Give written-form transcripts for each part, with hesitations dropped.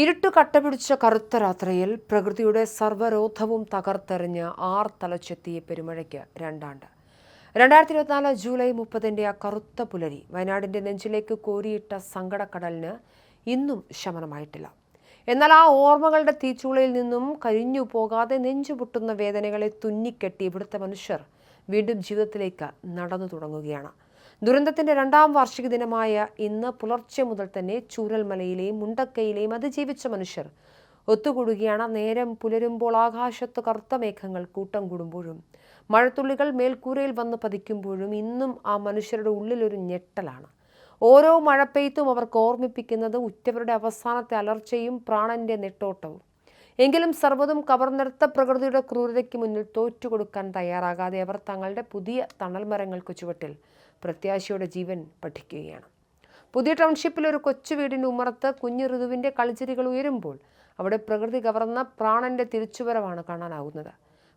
ഇരുട്ടു കട്ടപിടിച്ച കറുത്ത രാത്രിയിൽ പ്രകൃതിയുടെ സർവ്വരോധവും തകർത്തെറിഞ്ഞ് തലച്ചെത്തിയ പെരുമഴയ്ക്ക് 2 ആണ്ട്. 2024 ജൂലൈ 30 ആ കറുത്ത പുലരി വയനാടിന്റെ നെഞ്ചിലേക്ക് കോരിയിട്ട സങ്കടക്കടലിന് ഇന്നും ശമനമായിട്ടില്ല. എന്നാൽ ആ ഓർമ്മകളുടെ തീച്ചൂളയിൽ നിന്നും കഴിഞ്ഞു പോകാതെ നെഞ്ചുപൊട്ടുന്ന വേദനകളെ തുന്നിക്കെട്ടി ഇവിടുത്തെ മനുഷ്യർ വീണ്ടും ജീവിതത്തിലേക്ക് നടന്നു തുടങ്ങുകയാണ്. ദുരന്തത്തിന്റെ 2ാം വാർഷിക ദിനമായ ഇന്ന് പുലർച്ചെ മുതൽ തന്നെ ചൂരൽമലയിലെയും മുണ്ടക്കയിലെയും അതിജീവിച്ച മനുഷ്യർ ഒത്തുകൂടുകയാണ്. നേരം പുലരുമ്പോൾ ആകാശത്ത് കറുത്ത മേഘങ്ങൾ കൂട്ടം കൂടുമ്പോഴും മഴത്തുള്ളികൾ മേൽക്കൂരയിൽ വന്ന് പതിക്കുമ്പോഴും ഇന്നും ആ മനുഷ്യരുടെ ഉള്ളിലൊരു ഞെട്ടലാണ്. ഓരോ മഴപ്പെയ്ത്തും അവർക്ക് ഓർമ്മിപ്പിക്കുന്നത് ഉറ്റവരുടെ അവസാനത്തെ അലർച്ചയും പ്രാണന്റെ നെട്ടോട്ടവും. എങ്കിലും സർവ്വതും കവർന്നെടുത്ത പ്രകൃതിയുടെ ക്രൂരതയ്ക്ക് മുന്നിൽ തോറ്റുകൊടുക്കാൻ തയ്യാറാകാതെ അവർ തങ്ങളുടെ പുതിയ തണൽമരങ്ങൾക്ക് ചുവട്ടിൽ പ്രത്യാശയുടെ ജീവൻ പഠിക്കുകയാണ്. പുതിയ ടൗൺഷിപ്പിൽ ഒരു കൊച്ചു വീടിൻ്റെ ഉമ്മറത്ത് കുഞ്ഞു ഋതുവിൻ്റെ കളിച്ചിരികൾ ഉയരുമ്പോൾ അവിടെ പ്രകൃതി കവർന്ന പ്രാണന്റെ തിരിച്ചുവരവാണ് കാണാനാകുന്നത്.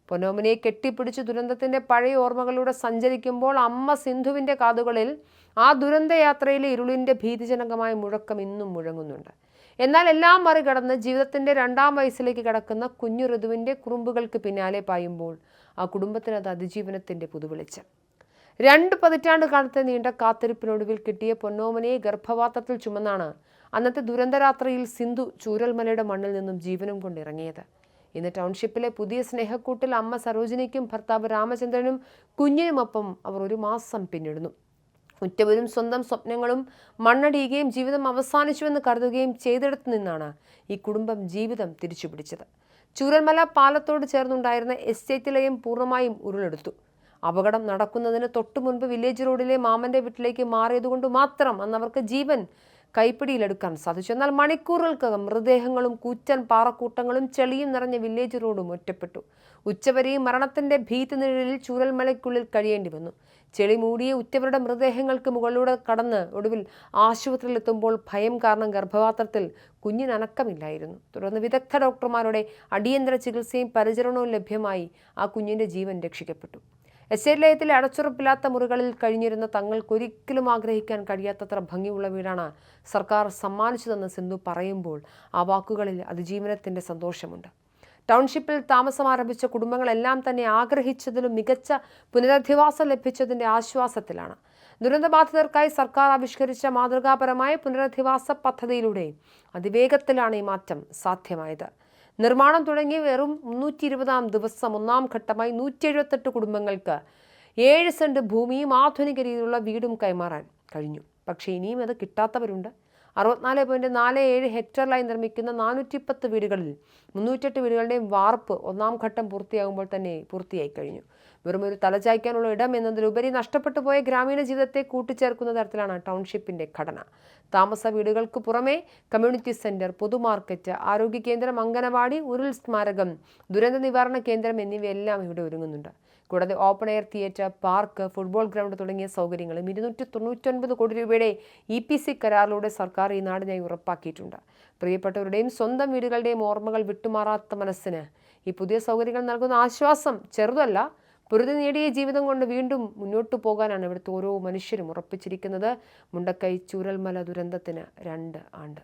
പൊന്നോമനയെ കെട്ടിപ്പിടിച്ച് ദുരന്തത്തിന്റെ പഴയ ഓർമ്മകളിലൂടെ സഞ്ചരിക്കുമ്പോൾ അമ്മ സിന്ധുവിന്റെ കാതുകളിൽ ആ ദുരന്തയാത്രയിലെ ഇരുളിന്റെ ഭീതിജനകമായ മുഴക്കം ഇന്നും മുഴങ്ങുന്നുണ്ട്. എന്നാൽ എല്ലാം മറികടന്ന് ജീവിതത്തിന്റെ 2ാം വയസ്സിലേക്ക് കടക്കുന്ന കുഞ്ഞു ഋതുവിന്റെ കുറുമ്പുകൾക്ക് പിന്നാലെ പായുമ്പോൾ ആ കുടുംബത്തിന് അത് അതിജീവനത്തിന്റെ പുതുവെളിച്ചം. 2 പതിറ്റാണ്ട് കാലത്തെ നീണ്ട കാത്തിരിപ്പിനൊടുവിൽ കിട്ടിയ പൊന്നോമനയെ ഗർഭപാത്രത്തിൽ ചുമന്നാണ് അന്നത്തെ ദുരന്തരാത്രിയിൽ സിന്ധു ചൂരൽമലയുടെ മണ്ണിൽ നിന്നും ജീവനും കൊണ്ടിറങ്ങിയത്. ഇന്ന് ടൗൺഷിപ്പിലെ പുതിയ സ്നേഹക്കൂട്ടിൽ അമ്മ സരോജിനിക്കും ഭർത്താവ് രാമചന്ദ്രനും കുഞ്ഞിനുമൊപ്പം അവർ 1 മാസം പിന്നിടുന്നു. ഉറ്റവരും സ്വന്തം സ്വപ്നങ്ങളും മണ്ണടിയുകയും ജീവിതം അവസാനിച്ചുവെന്ന് കരുതുകയും ചെയ്തിടത്തു നിന്നാണ് ഈ കുടുംബം ജീവിതം തിരിച്ചുപിടിച്ചത്. ചൂരൽമല പാലത്തോട് ചേർന്നുണ്ടായിരുന്ന എസ്റ്റേറ്റിലെയും പൂർണ്ണമായും ഉരുളെടുത്തു. അപകടം നടക്കുന്നതിന് തൊട്ടു മുൻപ് വില്ലേജ് റോഡിലെ മാമന്റെ വീട്ടിലേക്ക് മാറിയതുകൊണ്ട് മാത്രം അന്ന് അവർക്ക് ജീവൻ കൈപ്പിടിയിലെടുക്കാൻ സാധിച്ചു. എന്നാൽ മണിക്കൂറുകൾക്കകം മൃതദേഹങ്ങളും കൂറ്റൻ പാറക്കൂട്ടങ്ങളും ചെളിയും നിറഞ്ഞ വില്ലേജ് റോഡും ഒറ്റപ്പെട്ടു. ഉച്ചവരെയും മരണത്തിന്റെ ഭീതി നിഴലിൽ ചൂരൽമലയ്ക്കുള്ളിൽ കഴിയേണ്ടി വന്നു. ചെളി മൂടിയ ഉറ്റവരുടെ മൃതദേഹങ്ങൾക്ക് മുകളിലൂടെ കടന്ന് ഒടുവിൽ ആശുപത്രിയിലെത്തുമ്പോൾ ഭയം കാരണം ഗർഭപാത്രത്തിൽ കുഞ്ഞിന് അനക്കമില്ലായിരുന്നു. തുടർന്ന് വിദഗ്ധ ഡോക്ടർമാരുടെ അടിയന്തര ചികിത്സയും പരിചരണവും ലഭ്യമായി ആ കുഞ്ഞിന്റെ ജീവൻ രക്ഷിക്കപ്പെട്ടു. എസ്റ്റേറ്റ് ലയത്തിലെ അടച്ചുറപ്പില്ലാത്ത മുറികളിൽ കഴിഞ്ഞിരുന്ന തങ്ങൾക്കൊരിക്കലും ആഗ്രഹിക്കാൻ കഴിയാത്തത്ര ഭംഗിയുള്ള വീടാണ് സർക്കാർ സമ്മാനിച്ചതെന്ന് സിന്ധു പറയുമ്പോൾ ആ വാക്കുകളിൽ അതിജീവനത്തിന്റെ സന്തോഷമുണ്ട്. ടൗൺഷിപ്പിൽ താമസം ആരംഭിച്ച കുടുംബങ്ങളെല്ലാം തന്നെ ആഗ്രഹിച്ചതിലും മികച്ച പുനരധിവാസം ലഭിച്ചതിന്റെ ആശ്വാസത്തിലാണ്. ദുരന്തബാധിതർക്കായി സർക്കാർ ആവിഷ്കരിച്ച മാതൃകാപരമായ പുനരധിവാസ പദ്ധതിയിലൂടെ അതിവേഗത്തിലാണ് ഈ മാറ്റം സാധ്യമായത്. നിർമ്മാണം തുടങ്ങി വെറും 320ാം ദിവസം 1ാം ഘട്ടമായി 178 കുടുംബങ്ങൾക്ക് 7 സെന്റ് ഭൂമിയും ആധുനിക രീതിയിലുള്ള വീടും കൈമാറാൻ കഴിഞ്ഞു. പക്ഷേ ഇനിയും അത് കിട്ടാത്തവരുണ്ട്. 64.47 ഹെക്ടറിലായി നിർമ്മിക്കുന്ന 410 വീടുകളിൽ 308 വീടുകളുടെയും വാർപ്പ് 1ാം ഘട്ടം പൂർത്തിയാകുമ്പോൾ തന്നെ പൂർത്തിയായി കഴിഞ്ഞു. വെറും ഒരു തലചായ്ക്കാനുള്ള ഇടം എന്നതിലുപരി നഷ്ടപ്പെട്ടു പോയ ഗ്രാമീണ ജീവിതത്തെ കൂട്ടിച്ചേർക്കുന്ന തരത്തിലാണ് ടൗൺഷിപ്പിന്റെ ഘടന. താമസ വീടുകൾക്ക് പുറമെ കമ്മ്യൂണിറ്റി സെന്റർ, പൊതുമാർക്കറ്റ്, ആരോഗ്യ കേന്ദ്രം, അംഗനവാടി, ഉരുൾ സ്മാരകം, ദുരന്ത നിവാരണ കേന്ദ്രം എന്നിവയെല്ലാം ഇവിടെ ഒരുങ്ങുന്നുണ്ട്. കൂടാതെ open air theatre, park, football ground തുടങ്ങിയ സൗകര്യങ്ങളും 299 കോടി രൂപയുടെ EPC കരാറിലൂടെ സർക്കാർ ഈ നാടിനായി ഉറപ്പാക്കിയിട്ടുണ്ട്. പ്രിയപ്പെട്ടവരുടെയും സ്വന്തം വീടുകളുടെയും ഓർമ്മകൾ വിട്ടുമാറാത്ത മനസ്സിന് ഈ പുതിയ സൗകര്യങ്ങൾ നൽകുന്ന ആശ്വാസം ചെറുതല്ല. പൊരുതി നേടിയ ജീവിതം കൊണ്ട് വീണ്ടും മുന്നോട്ടു പോകാനാണ് ഇവിടുത്തെ ഓരോ മനുഷ്യരും ഉറപ്പിച്ചിരിക്കുന്നത്. മുണ്ടക്കൈ ചൂരൽമല ദുരന്തത്തിന് 2 ആണ്ട്.